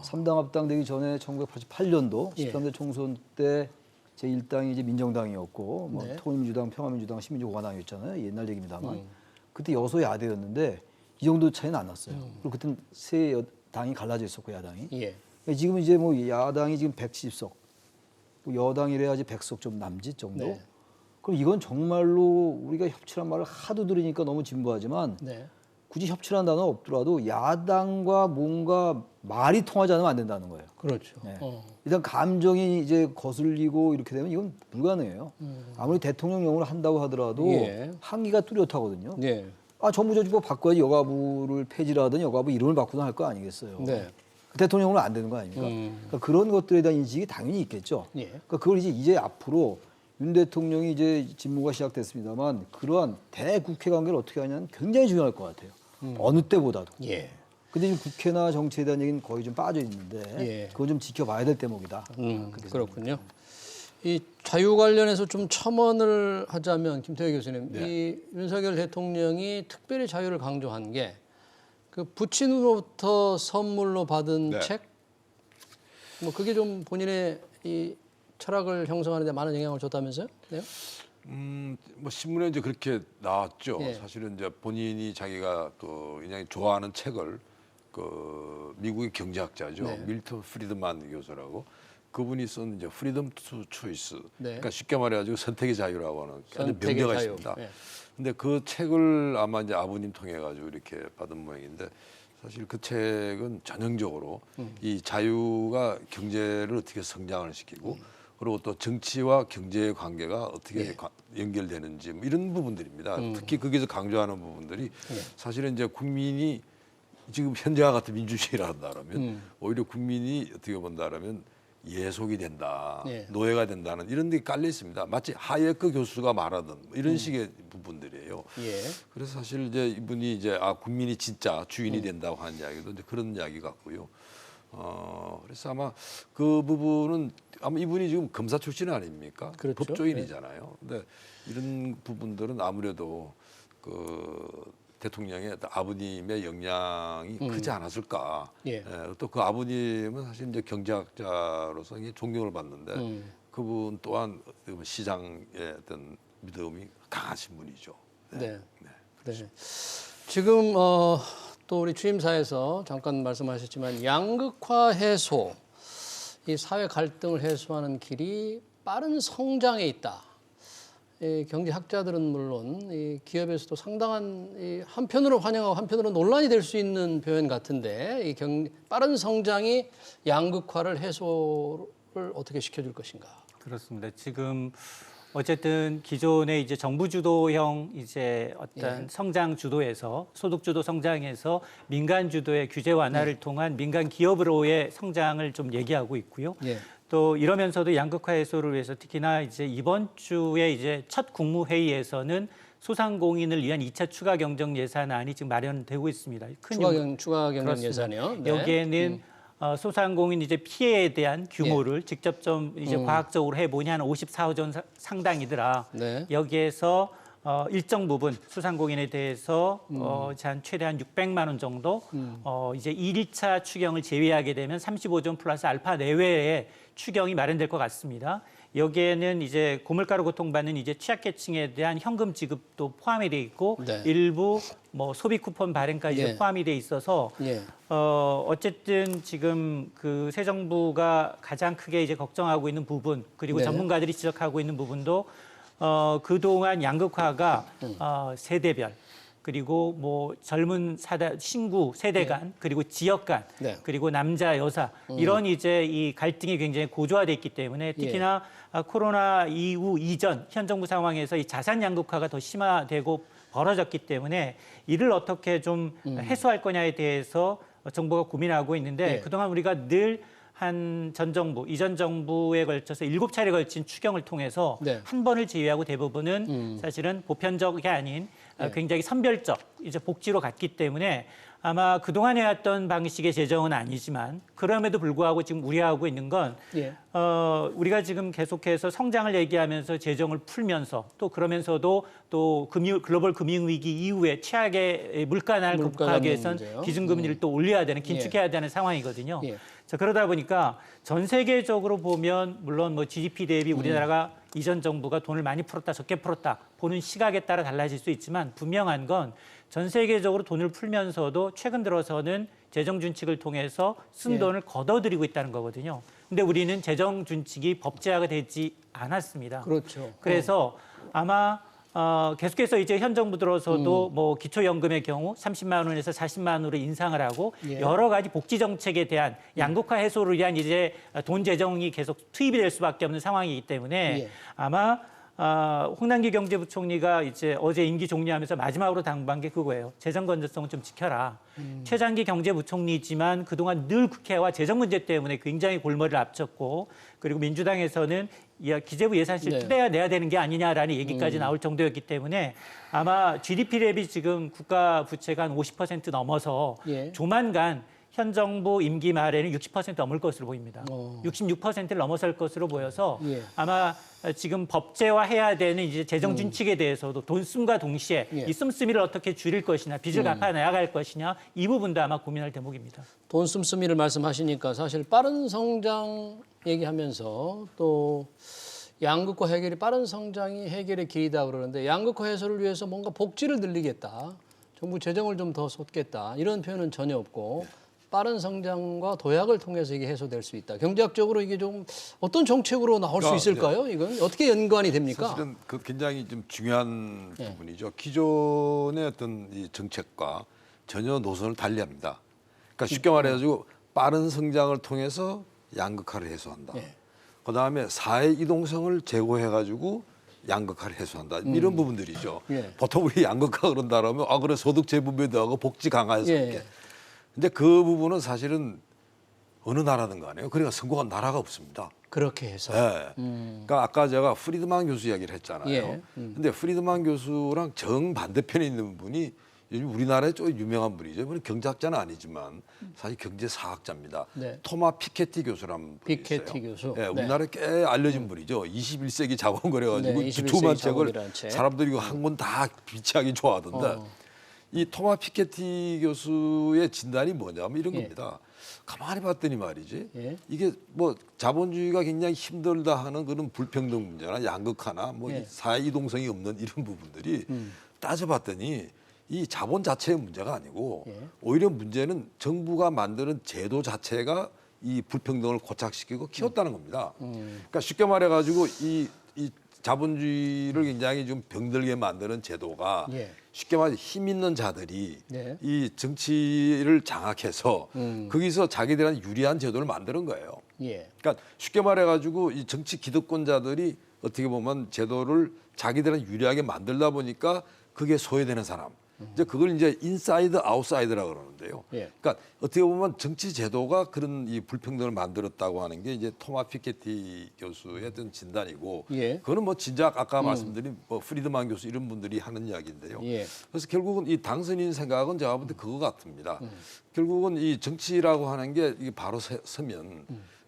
3당 합당되기 전에 1988년도 13대 총선 때 제1당이 이제 민정당이었고 뭐 통일민주당, 평화민주당, 신민주공화당이었잖아요. 옛날 얘기입니다만 그때 여소야대였는데 이 정도 차이는 안 났어요. 그리고 그때는 세 당이 갈라져 있었고 야당이. 지금 이제 뭐 야당이 지금 110석, 여당이래야지 100석 좀 남짓 정도. 그럼 이건 정말로 우리가 협치란 말을 하도 들으니까 너무 진부하지만 굳이 협치란 단어 없더라도 야당과 뭔가 말이 통하지 않으면 안 된다는 거예요. 그렇죠. 일단 감정이 이제 거슬리고 이렇게 되면 이건 불가능해요. 아무리 대통령령을 한다고 하더라도 항의가 뚜렷하거든요. 정부조직법 바꿔야지 여가부를 폐지를 하든 여가부 이름을 바꾸든 할 거 아니겠어요. 대통령은 안 되는 거 아닙니까? 그러니까 그런 것들에 대한 인식이 당연히 있겠죠. 그러니까 그걸 이제 앞으로 윤 대통령이 이제 직무가 시작됐습니다만 그러한 대국회 관계를 어떻게 하냐는 굉장히 중요할 것 같아요. 어느 때보다도. 근데 지금 국회나 정치에 대한 얘기는 거의 좀 빠져 있는데 그건 좀 지켜봐야 될 대목이다. 그렇군요. 이 자유 관련해서 좀 첨언을 하자면 김태회 교수님, 이 윤석열 대통령이 특별히 자유를 강조한 게 그 부친으로부터 선물로 받은 책, 뭐 그게 좀 본인의 이 철학을 형성하는 데 많은 영향을 줬다면서요? 뭐 신문에 이제 그렇게 나왔죠. 사실은 이제 본인이 자기가 그 굉장히 좋아하는 책을 그 미국의 경제학자죠. 밀턴 프리드만 교수라고 그분이 쓴 이제 프리덤 투 초이스. 그러니까 쉽게 말해가지고 선택의 자유라고 하는 아주 명제가 있습니다. 근데 그 책을 아마 이제 아버님 통해 가지고 이렇게 받은 모양인데 사실 그 책은 전형적으로 이 자유가 경제를 어떻게 성장을 시키고 그리고 또 정치와 경제의 관계가 어떻게 연결되는지 뭐 이런 부분들입니다. 특히 거기서 강조하는 부분들이 사실은 이제 국민이 지금 현재와 같은 민주주의라 한다면 오히려 국민이 어떻게 본다라면 예속이 된다, 노예가 된다는 이런 데 깔려 있습니다. 마치 하예크 교수가 말하던 이런 식의 부분들이에요. 그래서 사실 이제 이분이 이제 국민이 진짜 주인이 된다고 하는 이야기도 이제 그런 이야기 같고요. 그래서 아마 그 부분은 아마 이분이 지금 검사 출신 아닙니까? 그렇죠. 법조인이잖아요. 근데 이런 부분들은 아무래도 그 대통령의 아버님의 영향이 크지 않았을까. 또 그 아버님은 사실 이제 경제학자로서 존경을 받는데 그분 또한 시장의 어떤 믿음이 강하신 분이죠. 지금 또 우리 취임사에서 잠깐 말씀하셨지만 양극화 해소, 이 사회 갈등을 해소하는 길이 빠른 성장에 있다. 이 경제학자들은 물론 이 기업에서도 상당한 한편으로 환영하고 한편으로 논란이 될 수 있는 표현 같은데 이 빠른 성장이 양극화를 해소를 어떻게 시켜줄 것인가? 그렇습니다. 지금 어쨌든 기존의 이제 정부 주도형 이제 어떤 성장 주도에서 소득 주도 성장에서 민간 주도의 규제 완화를 통한 민간 기업으로의 성장을 좀 얘기하고 있고요. 또 이러면서도 양극화 해소를 위해서 특히나 이제 이번 주에 이제 첫 국무회의에서는 소상공인을 위한 2차 추가 경정 예산안이 지금 마련되고 있습니다. 추가 경정 예산이요. 여기에는 소상공인 이제 피해에 대한 규모를 직접 좀 이제 과학적으로 해보니 한 54조 원 상당이더라. 여기에서 일정 부분 소상공인에 대해서 한 최대한 600만 원 정도 이제 1차 추경을 제외하게 되면 35조 플러스 알파 내외의 추경이 마련될 것 같습니다. 여기에는 이제 고물가로 고통받는 이제 취약계층에 대한 현금 지급도 포함이 돼 있고 네. 일부 뭐 소비 쿠폰 발행까지 예. 포함이 돼 있어서 예. 어쨌든 지금 그 새 정부가 가장 크게 이제 걱정하고 있는 부분 그리고 네. 전문가들이 지적하고 있는 부분도 그동안 양극화가 세대별 그리고 뭐 젊은 신구 세대 간 그리고 지역 간 네. 그리고 남자 여사 이런 이제 이 갈등이 굉장히 고조화돼 있기 때문에 특히나 코로나 이후 이전 현 정부 상황에서 이 자산 양극화가 더 심화되고 벌어졌기 때문에 이를 어떻게 좀 해소할 거냐에 대해서 정부가 고민하고 있는데 예. 그동안 우리가 늘 한 전 정부, 이전 정부에 걸쳐서 7차례 걸친 추경을 통해서 네. 한 번을 제외하고 대부분은 사실은 보편적이 아닌 굉장히 선별적 이제 복지로 갔기 때문에 아마 그동안 해왔던 방식의 재정은 아니지만 그럼에도 불구하고 지금 우려하고 있는 건 예. 우리가 지금 계속해서 성장을 얘기하면서 재정을 풀면서 또 그러면서도 또 글로벌 금융위기 이후에 최악의 물가난을 극복하기 위해서는 문제요. 기준금리를 또 올려야 되는 긴축해야 되는 상황이거든요. 예. 자, 그러다 보니까 전 세계적으로 보면 물론 뭐 GDP 대비 우리나라가 이전 정부가 돈을 많이 풀었다 적게 풀었다 보는 시각에 따라 달라질 수 있지만 분명한 건 전 세계적으로 돈을 풀면서도 최근 들어서는 재정 준칙을 통해서 쓴 예. 돈을 걷어들이고 있다는 거거든요. 근데 우리는 재정 준칙이 법제화가 되지 않았습니다. 그렇죠. 그래서 아마 계속해서 이제 현 정부 들어서도 뭐 기초연금의 경우 30만 원에서 40만 원으로 인상을 하고 예. 여러 가지 복지 정책에 대한 양극화 해소를 위한 이제 돈 재정이 계속 투입이 될 수밖에 없는 상황이기 때문에 예. 아마 홍남기 경제부총리가 이제 어제 임기 종료하면서 마지막으로 당부한 게 그거예요. 재정 건전성을 좀 지켜라. 최장기 경제부총리지만 그동안 늘 국회와 재정 문제 때문에 굉장히 골머리를 앞섰고 그리고 민주당에서는 기재부 예산실 네. 투대해야 되는 게 아니냐라는 얘기까지 나올 정도였기 때문에 아마 GDP 대비 지금 국가 부채가 한 50% 넘어서 예. 조만간 현 정부 임기 말에는 60% 넘을 것으로 보입니다. 66%를 넘어설 것으로 보여서 예. 아마 지금 법제화해야 되는 이제 재정 준칙에 대해서도 돈 씀과 동시에 예. 이 씀씀이를 어떻게 줄일 것이냐, 빚을 갚아 나갈 것이냐 이 부분도 아마 고민할 대목입니다. 돈 씀씀이를 말씀하시니까 사실 빠른 성장 얘기하면서 또 양극화 해결이 빠른 성장이 해결의 길이다 그러는데 양극화 해소를 위해서 뭔가 복지를 늘리겠다. 정부 재정을 좀 더 쏟겠다. 이런 표현은 전혀 없고 빠른 성장과 도약을 통해서 이게 해소될 수 있다. 경제학적으로 이게 좀 어떤 정책으로 나올 수 있을까요? 이건 어떻게 연관이 됩니까? 사실은 그 굉장히 좀 중요한 예. 부분이죠. 기존의 어떤 이 정책과 전혀 노선을 달리합니다. 그러니까 쉽게 말해가지고 빠른 성장을 통해서 양극화를 해소한다. 예. 그다음에 사회 이동성을 제고해가지고 양극화를 해소한다. 이런 부분들이죠. 예. 보통 우리 양극화 그런다 그러면 그래 소득 재분배도 하고 복지 강화해서 예. 이렇게. 근데 그 부분은 사실은 어느 나라든 간에요. 그러니까 성공한 나라가 없습니다. 그렇게 해서. 예. 그러니까 아까 제가 프리드만 교수 이야기를 했잖아요. 예. 근데 프리드만 교수랑 정반대편에 있는 분이 요즘 우리나라에 좀 유명한 분이죠. 이분은 경제학자는 아니지만 사실 경제사학자입니다. 네. 토마 피케티 교수라는 분이 피케티 있어요. 교수. 예, 네. 우리나라에 꽤 알려진 분이죠. 21세기 자본거래가지고 네, 21세기 두툼한 책을 자본이라는 책. 사람들이 이거 한 권 다 비치하기 좋아하던데 이 토마 피케티 교수의 진단이 뭐냐면 이런 예. 겁니다. 가만히 봤더니 말이지. 예. 이게 뭐 자본주의가 굉장히 힘들다 하는 그런 불평등 문제나 양극화나 뭐 예. 사회 이동성이 없는 이런 부분들이 따져봤더니 이 자본 자체의 문제가 아니고 예. 오히려 문제는 정부가 만드는 제도 자체가 이 불평등을 고착시키고 키웠다는 겁니다. 그러니까 쉽게 말해가지고 이 자본주의를 굉장히 좀 병들게 만드는 제도가 예. 쉽게 말해 힘 있는 자들이 네. 이 정치를 장악해서 거기서 자기들한테 유리한 제도를 만드는 거예요. 예. 그러니까 쉽게 말해가지고 이 정치 기득권자들이 어떻게 보면 제도를 자기들한테 유리하게 만들다 보니까 그게 소외되는 사람. 이제 그걸 이제 인사이드 아웃사이드라 그러는데요. 예. 그러니까 어떻게 보면 정치 제도가 그런 이 불평등을 만들었다고 하는 게 이제 토마 피케티 교수의 어떤 진단이고, 예. 그거는 뭐 진작 아까 말씀드린 뭐 프리드만 교수 이런 분들이 하는 이야기인데요. 예. 그래서 결국은 이 당선인 생각은 제가 볼 때 그거 같습니다. 결국은 이 정치라고 하는 게 이게 바로 서면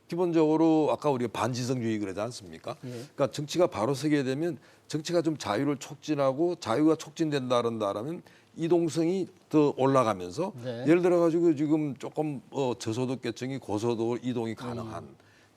기본적으로 아까 우리가 반지성주의 그러지 않습니까? 그러니까 정치가 바로 서게 되면 정치가 좀 자유를 촉진하고 자유가 촉진된다 그런다라면 이동성이 더 올라가면서 네. 예를 들어 가지고 지금 조금 저소득 계층이 고소득 이동이 가능한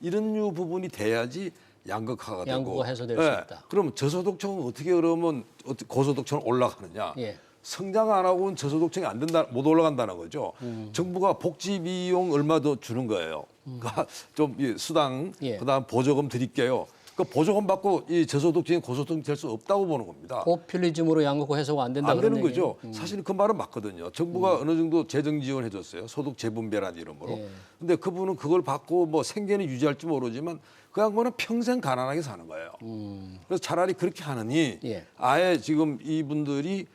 이런 류 부분이 돼야지 양극화가 되고 양극화 해소될 수 있다. 그러면 저소득층은 어떻게 그러면 고소득층은 올라가느냐? 예. 성장 안 하고는 저소득층이 안 된다, 못 올라간다는 거죠. 정부가 복지 비용 얼마 더 주는 거예요. 그러니까 좀 수당, 예. 그다음 보조금 드릴게요. 그 보조금 받고 이 저소득층이 고소득층이 될 수 없다고 보는 겁니다. 포퓰리즘으로 양극화 해소가 안 된다 안 되는 그런 거죠. 얘기예요? 사실 그 말은 맞거든요. 정부가 어느 정도 재정 지원해 줬어요. 소득 재분배라는 이름으로. 예. 근데 그분은 그걸 받고 뭐 생계는 유지할지 모르지만 그 양반은 평생 가난하게 사는 거예요. 그래서 차라리 그렇게 하느니 예. 아예 지금 이분들이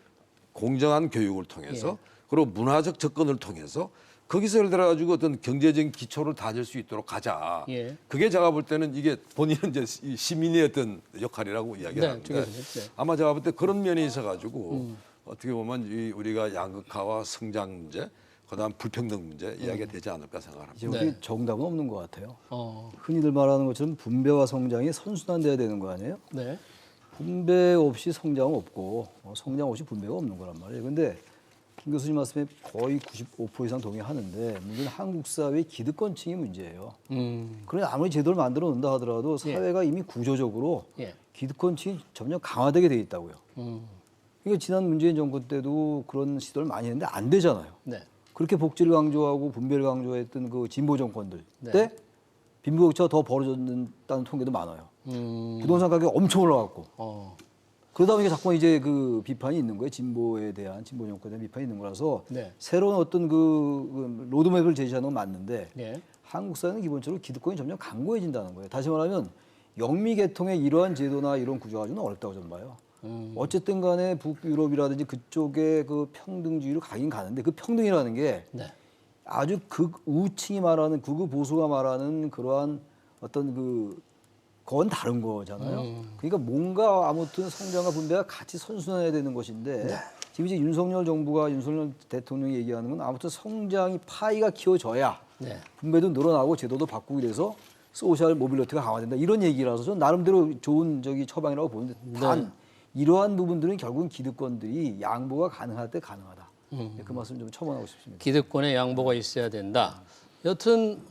공정한 교육을 통해서 그리고 문화적 접근을 통해서 거기서 예를 들어 가지고 어떤 경제적인 기초를 다질 수 있도록 가자. 예. 그게 제가 볼 때는 이게 본인은 이제 시민의 어떤 역할이라고 이야기를 하는데 네. 아마 제가 볼 때 그런 면이 있어 가지고 어떻게 보면 우리가 양극화와 성장 문제, 그다음 불평등 문제 이야기가 되지 않을까 생각합니다. 이제 우리 정답은 없는 것 같아요. 어, 흔히들 말하는 것처럼 분배와 성장이 선순환돼야 되는 거 아니에요? 네. 분배 없이 성장은 없고 성장 없이 분배가 없는 거란 말이에요. 근데 김 교수님 말씀에 거의 95% 이상 동의하는데 문제는 한국 사회의 기득권층이 문제예요. 그러니 아무리 제도를 만들어 놓는다 하더라도 사회가 이미 구조적으로 예. 기득권층이 점점 강화되게 돼 있다고요. 그러니까 지난 문재인 정부 때도 그런 시도를 많이 했는데 안 되잖아요. 네. 그렇게 복지를 강조하고 분배를 강조했던 그 진보 정권들 네. 때 빈부격차가 더 벌어졌다는 통계도 많아요. 부동산 가격이 엄청 올라갔고 어, 그러다 보니까 자꾸 이제 그 비판이 있는 거예요. 진보에 대한 진보 정권에 대한 비판이 있는 거라서 네. 새로운 어떤 그 로드맵을 제시하는 건 맞는데 네. 한국 사회는 기본적으로 기득권이 점점 강고해진다는 거예요. 다시 말하면 영미 계통의 이러한 제도나 이런 구조가 좀 어렵다고 저는 봐요. 어쨌든 간에 북유럽이라든지 그쪽의 그 평등주의로 가긴 가는데 그 평등이라는 게 네. 아주 극우층이 말하는 극우 보수가 말하는 그러한 어떤 그건 다른 거잖아요. 그러니까 뭔가 아무튼 성장과 분배가 같이 선순환해야 되는 것인데 지금 이제 윤석열 정부가 윤석열 대통령이 얘기하는 건 아무튼 성장이 파이가 키워져야 네. 분배도 늘어나고 제도도 바꾸고 이래서 소셜 모빌리티가 강화된다 이런 얘기라서 저는 나름대로 좋은 처방이라고 보는데 단 이러한 부분들은 결국은 기득권들이 양보가 가능할 때 가능하다. 그 말씀 좀 첨언하고 싶습니다. 기득권의 양보가 있어야 된다. 여튼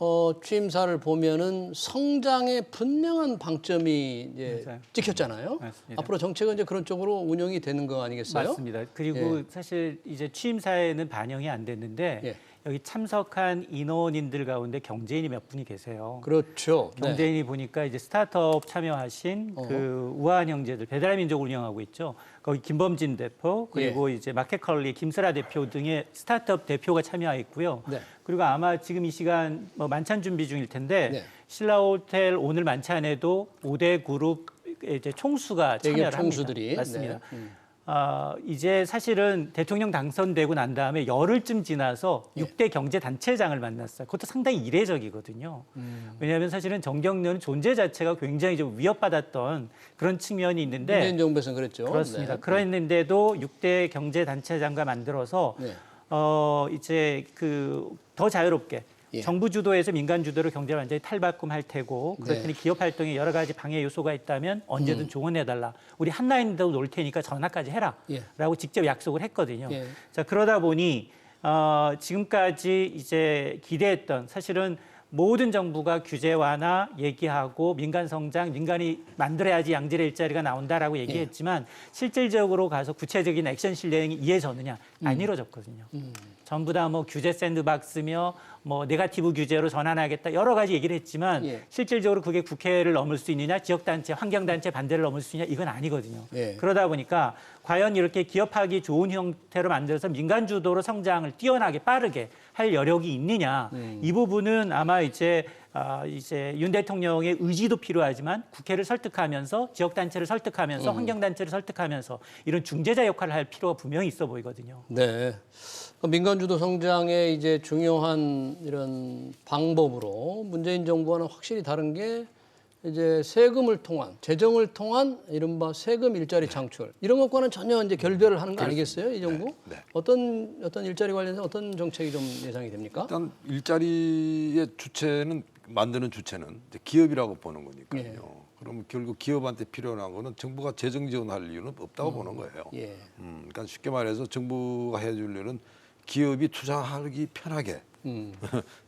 취임사를 보면은 성장에 분명한 방점이 이제 맞아요. 찍혔잖아요. 맞습니다. 앞으로 정책은 이제 그런 쪽으로 운영이 되는 거 아니겠어요? 맞습니다. 그리고 사실 이제 취임사에는 반영이 안 됐는데 예. 여기 참석한 인원인들 가운데 경제인이 몇 분이 계세요. 그렇죠. 네. 경제인이 보니까 이제 스타트업 참여하신 그 우아한 형제들 배달의 민족을 운영하고 있죠. 거기 김범진 대표 그리고 이제 마켓컬리 김슬아 대표 등의 스타트업 대표가 참여하 있고요. 네. 그리고 아마 지금 이 시간 뭐 만찬 준비 중일 텐데 네. 신라 호텔 오늘 만찬에도 5대 그룹 이제 총수가 대기업 참여를 총수들이. 합니다. 맞습니다. 네. 이제 사실은 대통령 당선되고 난 다음에 열흘쯤 지나서 예. 6대 경제단체장을 만났어요. 그것도 상당히 이례적이거든요. 왜냐하면 사실은 정경련 존재 자체가 굉장히 좀 위협받았던 그런 측면이 있는데 문재인 정부에서는 그랬죠. 그렇습니다. 네. 그랬는데도 6대 경제단체장과 만들어서 네. 이제 더 자유롭게 예. 정부 주도에서 민간 주도로 경제를 완전히 탈바꿈할 테고 그렇더니 기업 활동에 여러 가지 방해 요소가 있다면 언제든 조언해달라. 우리 한라인도 놀 테니까 전화까지 해라라고 직접 약속을 했거든요. 예. 자 그러다 보니 지금까지 이제 기대했던 사실은 모든 정부가 규제 완화 얘기하고 민간 성장, 민간이 만들어야지 양질의 일자리가 나온다라고 얘기했지만 실질적으로 가서 구체적인 액션 실행이 이해졌느냐 안 이루어졌거든요. 전부 다 뭐 규제 샌드박스며 뭐 네거티브 규제로 전환하겠다 여러 가지 얘기를 했지만 예. 실질적으로 그게 국회를 넘을 수 있느냐 지역단체, 환경단체 반대를 넘을 수 있느냐 이건 아니거든요. 예. 그러다 보니까 과연 이렇게 기업하기 좋은 형태로 만들어서 민간 주도로 성장을 뛰어나게 빠르게 할 여력이 있느냐 이 부분은 아마 이제 윤 대통령의 의지도 필요하지만 국회를 설득하면서 지역단체를 설득하면서 환경단체를 설득하면서 이런 중재자 역할을 할 필요가 분명히 있어 보이거든요. 네. 민간 주도 성장의 이제 중요한 이런 방법으로 문재인 정부와는 확실히 다른 게 이제 세금을 통한 재정을 통한 이른바 세금 일자리 창출 이런 것과는 전혀 이제 결별을 하는 거 아니겠어요, 이 정부? 네. 어떤 일자리 관련해서 어떤 정책이 좀 예상이 됩니까? 일단 일자리의 주체는 만드는 주체는 이제 기업이라고 보는 거니까요. 예. 그러면 결국 기업한테 필요한 거는 정부가 재정 지원할 이유는 없다고 보는 거예요. 예. 그러니까 쉽게 말해서 정부가 해줄 일은 기업이 투자하기 편하게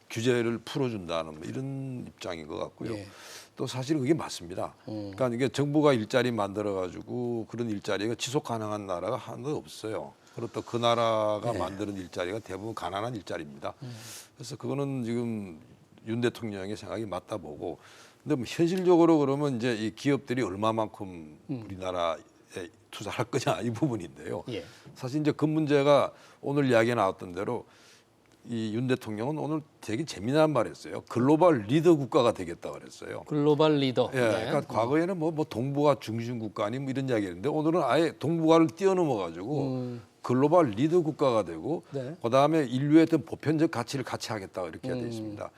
규제를 풀어준다는 뭐 이런 입장인 것 같고요. 예. 또 사실 그게 맞습니다. 그러니까 이게 정부가 일자리 만들어 가지고 그런 일자리가 지속 가능한 나라가 하나도 없어요. 그리고 또 그 나라가 만드는 일자리가 대부분 가난한 일자리입니다. 그래서 그거는 지금 윤 대통령의 생각이 맞다 보고, 근데 뭐 현실적으로 그러면 이제 이 기업들이 얼마만큼 우리나라에 투자할 거냐 이 부분인데요. 예. 사실 이제 그 문제가 오늘 이야기가 나왔던 대로 이 윤 대통령은 오늘 되게 재미난 말했어요. 글로벌 리더 국가가 되겠다 그랬어요. 글로벌 리더. 예, 그러니까 과거에는 뭐 동북아 중심 국가 아니 뭐 이런 이야기했는데 오늘은 아예 동북아를 뛰어넘어 가지고 글로벌 리더 국가가 되고 네. 그다음에 인류의 어떤 보편적 가치를 같이 하겠다 이렇게 되어 있습니다.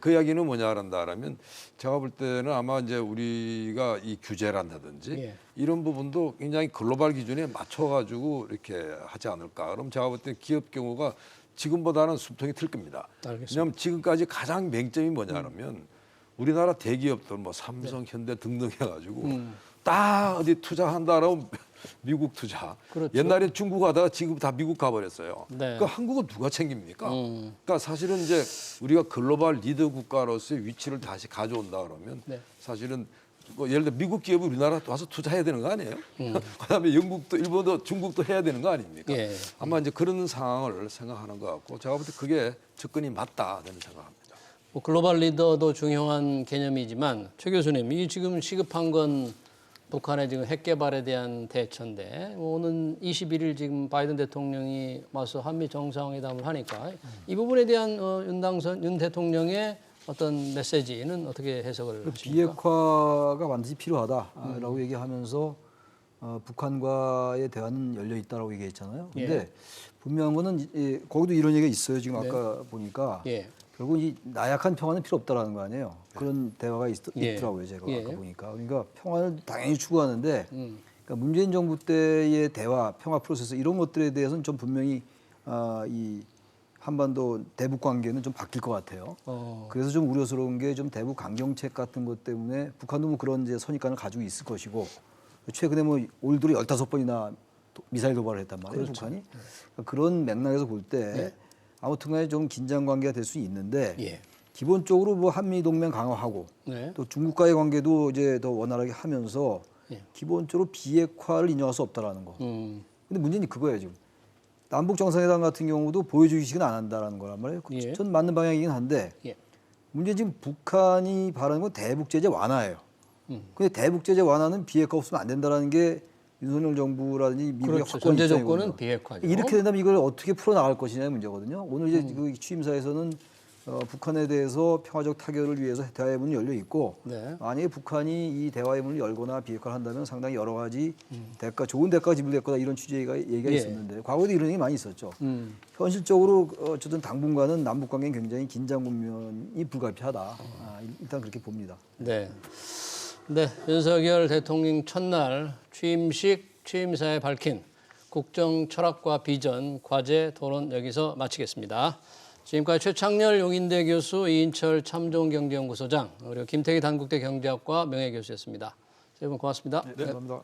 그 이야기는 뭐냐 한다라면 제가 볼 때는 아마 이제 우리가 이 규제란다든지 예. 이런 부분도 굉장히 글로벌 기준에 맞춰 가지고 이렇게 하지 않을까. 그럼 제가 볼 때 기업 경우가 지금보다는 숨통이 틀 겁니다. 알겠습니다. 왜냐하면 지금까지 가장 맹점이 뭐냐면 우리나라 대기업들 뭐 삼성, 현대 등등 해가지고 딱 어디 투자한다라고 미국 투자. 그렇죠. 옛날에 중국 하다가 지금 다 미국 가버렸어요. 네. 그러니까 한국은 누가 챙깁니까? 그러니까 사실은 이제 우리가 글로벌 리더 국가로서의 위치를 다시 가져온다 그러면 네. 사실은 뭐 예를 들어 미국 기업이 우리나라 와서 투자해야 되는 거 아니에요? 그다음에 영국도 일본도 중국도 해야 되는 거 아닙니까? 예. 아마 이제 그런 상황을 생각하는 것 같고 제가 볼 때 그게 접근이 맞다 저는 생각합니다. 뭐 글로벌 리더도 중요한 개념이지만 최 교수님, 이 지금 시급한 건 북한의 지금 핵 개발에 대한 대처인데 오는 21일 지금 바이든 대통령이 와서 한미 정상회담을 하니까 이 부분에 대한 윤 대통령의 어떤 메시지는 어떻게 해석을 하십니까? 비핵화가 반드시 필요하다라고 얘기하면서 북한과의 대화는 열려 있다라고 얘기했잖아요. 근데 예. 분명한 거는 거기도 이런 얘기가 있어요. 지금 아까 보니까 예. 결국 이 나약한 평화는 필요 없다라는 거 아니에요. 그런 대화가 예. 있더라고요. 제가 예. 아까 보니까. 그러니까 평화를 당연히 추구하는데 그러니까 문재인 정부 때의 대화, 평화 프로세스 이런 것들에 대해서는 좀 분명히 이 한반도 대북 관계는 좀 바뀔 것 같아요. 그래서 좀 우려스러운 게 좀 대북 강경책 같은 것 때문에 북한도 뭐 그런 이제 선입관을 가지고 있을 것이고 최근에 뭐 올 들어 15번이나 미사일 도발을 했단 말이에요. 그렇죠. 북한이. 그러니까 그런 맥락에서 볼 때 아무튼간에 좀 긴장 관계가 될 수 있는데 예. 기본적으로 뭐 한미 동맹 강화하고 네. 또 중국과의 관계도 이제 더 원활하게 하면서 예. 기본적으로 비핵화를 인정할 수 없다라는 거. 근데 문제는 그거예요 지금. 남북 정상회담 같은 경우도 보여주기식은 안 한다라는 거란 말이에요. 예. 전 맞는 방향이긴 한데 예. 문제는 지금 북한이 바라는 건 대북 제재 완화예요. 근데 대북 제재 완화는 비핵화 없으면 안 된다라는 게 윤석열 정부라든지 미국의 그렇죠. 확고한 전제 입장이거든요. 조건은 비핵화죠. 이렇게 된다면 이걸 어떻게 풀어 나갈 것이냐의 문제거든요. 오늘 이제 그 취임사에서는 북한에 대해서 평화적 타결을 위해서 대화의 문이 열려 있고 네. 만약에 북한이 이 대화의 문을 열거나 비핵화를 한다면 상당히 여러 가지 대가, 좋은 대가가 지불될 거다 이런 취지가 얘기가 예. 있었는데 과거에도 이런 얘기 많이 있었죠. 현실적으로 어쨌든 당분간은 남북 관계는 굉장히 긴장 국면이 불가피하다. 일단 그렇게 봅니다. 네. 네, 윤석열 대통령 첫날 취임식 취임사에 밝힌 국정 철학과 비전 과제 토론 여기서 마치겠습니다. 지금까지 최창렬 용인대 교수, 이인철 참좋은경제연구소장, 그리고 김태기 단국대 경제학과 명예교수였습니다. 세 분 고맙습니다. 네, 감사합니다.